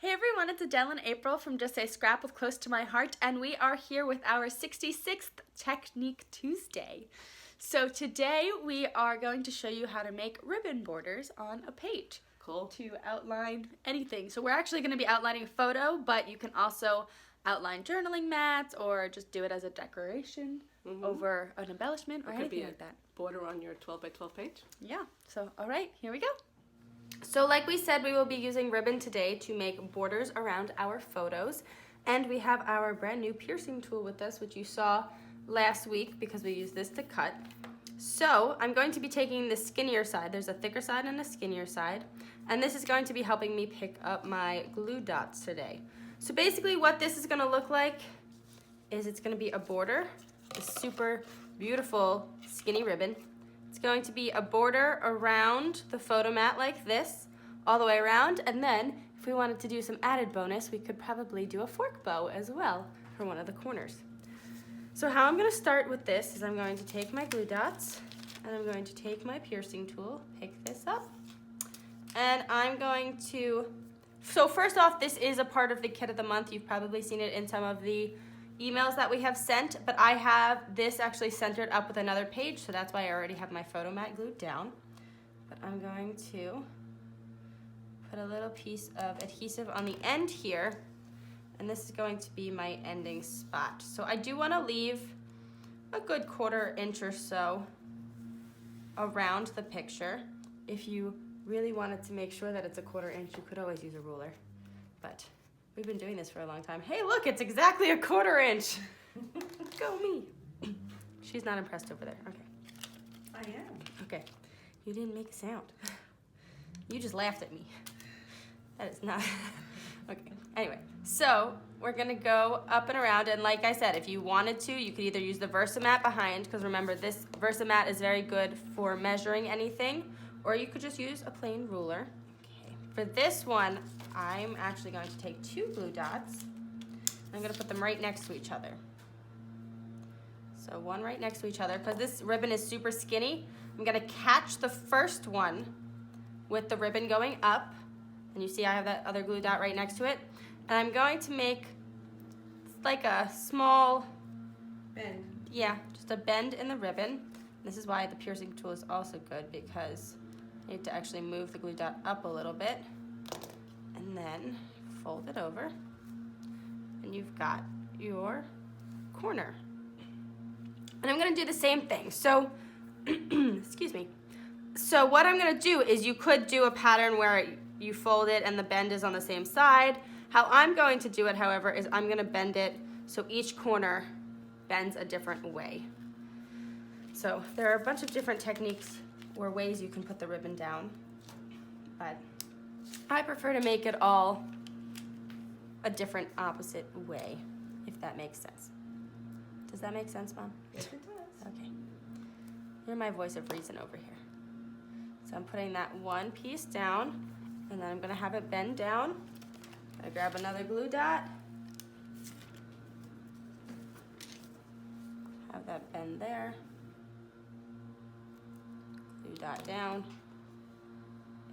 Hey everyone, it's Adele and April from Just Say Scrap with Close to My Heart, and we are here with our 66th Technique Tuesday. So today we are going to show you how to make ribbon borders on a page. Cool. To outline anything. So we're actually going to be outlining a photo, but you can also outline journaling mats or just do it as a decoration over an embellishment or anything like that. Border on your 12 by 12 page. Yeah, so all right, here we go. So like we said, we will be using ribbon today to make borders around our photos. And we have our brand new piercing tool with us, which you saw last week because we used this to cut. So I'm going to be taking the skinnier side. There's a thicker side and a skinnier side. And this is going to be helping me pick up my glue dots today. So basically what this is going to look like is it's going to be a border, a super beautiful skinny ribbon. It's going to be a border around the photo mat like this, all the way around, and then if we wanted to do some added bonus, we could probably do a fork bow as well for one of the corners. So how I'm going to start with this is I'm going to take my glue dots, and I'm going to take my piercing tool, pick this up, and I'm going to, so first off, this is a part of the kit of the month. You've probably seen it in some of the emails that we have sent, but I have this actually centered up with another page, so that's why I already have my photo mat glued down. But I'm going to put a little piece of adhesive on the end here, and this is going to be my ending spot. So I do want to leave a good 1/4 inch or so around the picture. If you really wanted to make sure that it's a 1/4 inch, you could always use a ruler, but we've been doing this for a long time. Hey, look, it's exactly a 1/4 inch. Go me. She's not impressed over there. Okay. I am. Okay. You didn't make a sound. You just laughed at me. That is not. Okay. Anyway, so we're going to go up and around. And like I said, if you wanted to, you could either use the Versamat behind, because remember, this Versamat is very good for measuring anything, or you could just use a plain ruler. Okay. For this one, I'm actually going to take 2 glue dots. I'm going to put them right next to each other. So one right next to each other. Because this ribbon is super skinny, I'm going to catch the first one with the ribbon going up. And you see I have that other glue dot right next to it. And I'm going to make like a small bend. Yeah, just a bend in the ribbon. This is why the piercing tool is also good, because you need to actually move the glue dot up a little bit. And then fold it over, and you've got your corner. And I'm going to do the same thing. So, excuse me. So what I'm going to do is, you could do a pattern where you fold it and the bend is on the same side. How I'm going to do it, however, is I'm going to bend it so each corner bends a different way. So there are a bunch of different techniques or ways you can put the ribbon down, but I prefer to make it all a different opposite way, if that makes sense. Does that make sense, Mom? Yes, it does. Okay. You're my voice of reason over here. So I'm putting that one piece down, and then I'm going to have it bend down. I grab another glue dot. Have that bend there. Glue dot down,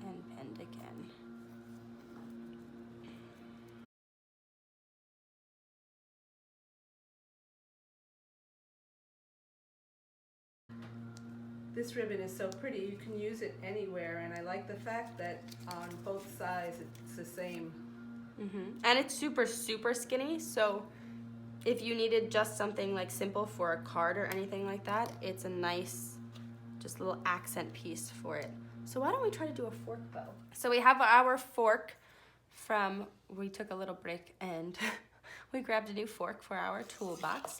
and bend again. This ribbon is so pretty. You can use it anywhere, and I like the fact that on both sides it's the same. And it's super, super skinny, so if you needed just something like simple for a card or anything like that, it's a nice, just little accent piece for it. So why don't we try to do a fork bow? So we have our fork from, we took a little break and we grabbed a new fork for our toolbox.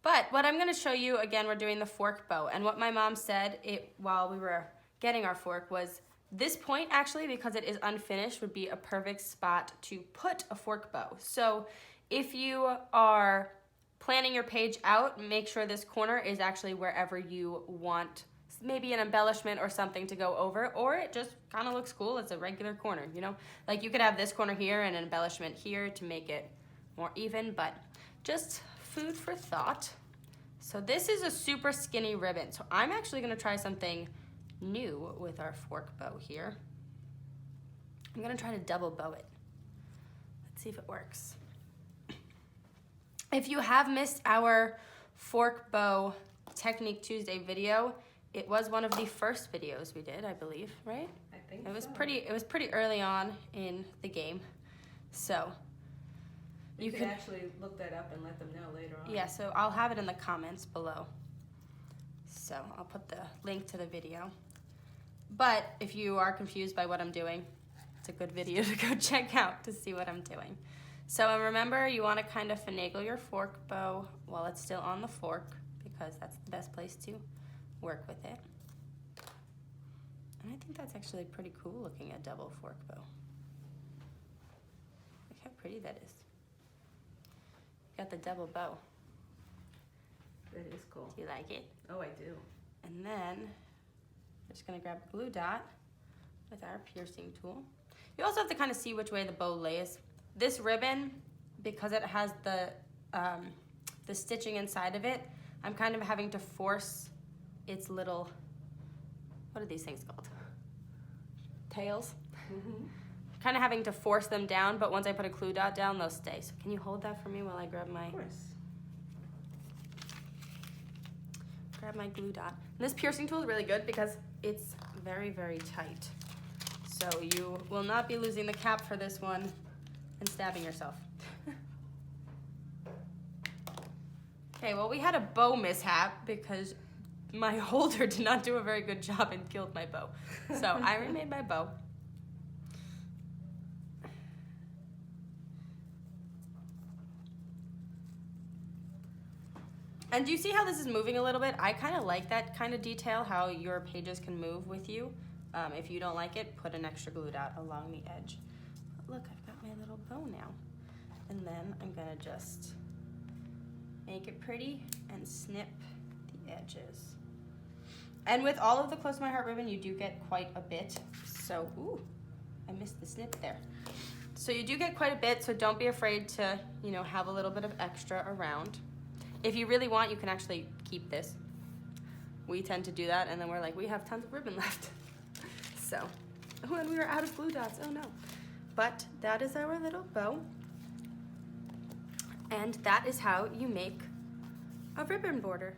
But what I'm going to show you, again, we're doing the fork bow. And what my mom said while we were getting our fork was, this point, actually, because it is unfinished, would be a perfect spot to put a fork bow. So if you are planning your page out, make sure this corner is actually wherever you want maybe an embellishment or something to go over, or it just kind of looks cool. It's a regular corner, you know? Like you could have this corner here and an embellishment here to make it more even, but just food for thought. So this is a super skinny ribbon. So I'm actually gonna try something new with our fork bow here. I'm gonna try to double bow it. Let's see if it works. If you have missed our fork bow Technique Tuesday video, it was one of the first videos we did, I believe, right? I think It was so. pretty early on in the game. So You could actually look that up and let them know later on. yeah, so I'll have it in the comments below. So I'll put the link to the video. But if you are confused by what I'm doing, it's a good video to go check out to see what I'm doing. So remember, you want to kind of finagle your fork bow while it's still on the fork, because that's the best place to work with it. And I think that's actually pretty cool looking, a double fork bow. Look how pretty that is. Got the double bow. That is cool. Do you like it? Oh, I do. And then we're just gonna grab a glue dot with our piercing tool. You also have to kind of see which way the bow lays. This ribbon, because it has the stitching inside of it, I'm kind of having to force its little, what are these things called? Tails? Mm-hmm. Kind of having to force them down, but once I put a glue dot down, they'll stay. So can you hold that for me while I grab my Of course. glue dot? And this piercing tool is really good because it's very, very tight. So you will not be losing the cap for this one and stabbing yourself. Okay, well, we had a bow mishap because my holder did not do a very good job and killed my bow. So I remade my bow. And do you see how this is moving a little bit? I kind of like that kind of detail, how your pages can move with you. If you don't like it, put an extra glue dot along the edge. But look, I've got my little bow now. And then I'm gonna just make it pretty and snip the edges. And with all of the Close to My Heart ribbon, you do get quite a bit. So, ooh, I missed the snip there. So you do get quite a bit, so don't be afraid to, you know, have a little bit of extra around. If you really want, you can actually keep this. We tend to do that, and then we're like, we have tons of ribbon left. So, oh, and we were out of glue dots, oh no. But that is our little bow. And that is how you make a ribbon border.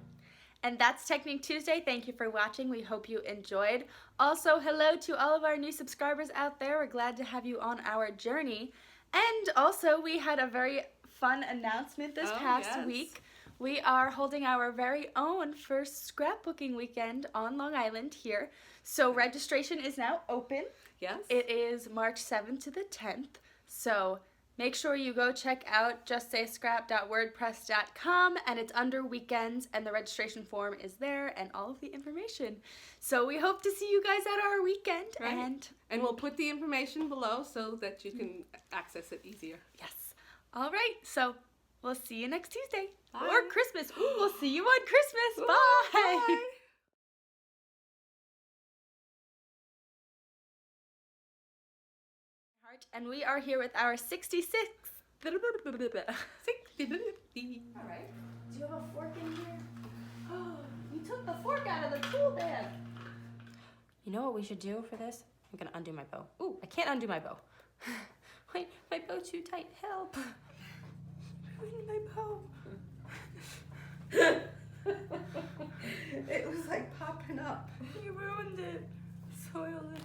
And that's Technique Tuesday. Thank you for watching. We hope you enjoyed. Also, hello to all of our new subscribers out there. We're glad to have you on our journey. And also, we had a very fun announcement this past week. We are holding our very own first scrapbooking weekend on Long Island here. So registration is now open. Yes. It is March 7th to the 10th. So make sure you go check out justsayscrap.wordpress.com, and it's under weekends, and the registration form is there and all of the information. So we hope to see you guys at our weekend. Right. And we'll put the information below so that you can access it easier. Yes. All right. So we'll see you next Tuesday. Bye. Or Christmas. Ooh, we'll see you on Christmas. Ooh, Bye. bye. And we are here with our 66th. All right. Do you have a fork in here? Oh, you took the fork out of the tool bag. You know what we should do for this? I'm gonna undo my bow. Ooh, I can't undo my bow. Wait, my bow's too tight. Help. Ruined my bow. It was like popping up. You ruined it. Soiled it.